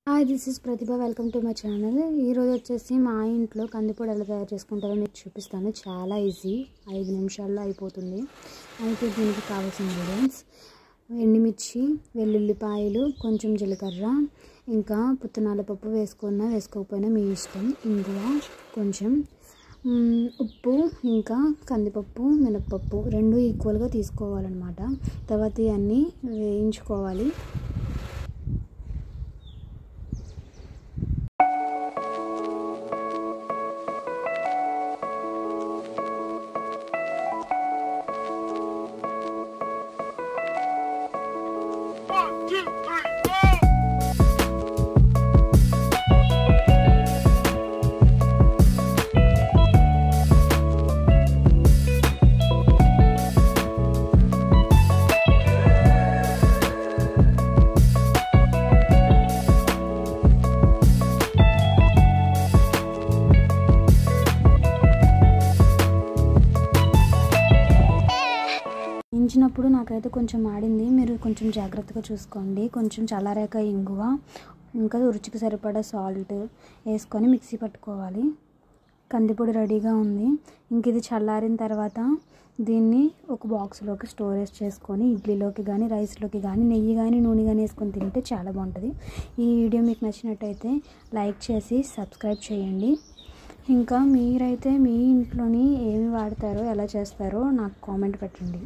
Hi this is Pratibha welcome to my channel. ఈరోజు వచ్చేసి మా ఇంట్లో కందిపొడి ఎలా తయారు చేసుకుంటారో మీకు చూపిస్తాను. చాలా ఈజీ, 5 నిమిషాల్లో అయిపోతుంది. అయితే దీనికి కావాల్సిన ఇంగ్రీడియంట్స్: ఎండుమిర్చి, వెల్లుల్లిపాయలు, కొంచెం జీలకర్ర, ఇంకా పుట్నాల పప్పు వేసుకోకపోయినా మీ ఇష్టం, ఇంగువ, కొంచెం ఉప్పు, ఇంకా కందిపప్పు, మినపప్పు 2 ఈక్వల్గా తీసుకోవాలన్నమాట. తర్వాత ఇవన్నీ వేయించుకోవాలి. వేయించినప్పుడు నాకైతే కొంచెం ఆడింది, మీరు కొంచెం జాగ్రత్తగా చూసుకోండి. కొంచెం చల్లారాక ఇంగువ, ఇంకా రుచికి సరిపడా సాల్ట్ వేసుకొని మిక్సీ పట్టుకోవాలి. కందిపొడి రెడీగా ఉంది. ఇంక ఇది చల్లారిన తర్వాత దీన్ని ఒక బాక్స్లోకి స్టోరేజ్ చేసుకొని ఇడ్లీలోకి కానీ రైస్లోకి కానీ నెయ్యి కానీ నూనె కానీ వేసుకొని తింటే చాలా బాగుంటుంది. ఈ వీడియో మీకు నచ్చినట్టయితే లైక్ చేసి సబ్స్క్రైబ్ చేయండి. ఇంకా మీరైతే మీ ఇంట్లోని ఏమి వాడతారో ఎలా చేస్తారో నాకు కామెంట్ పెట్టండి.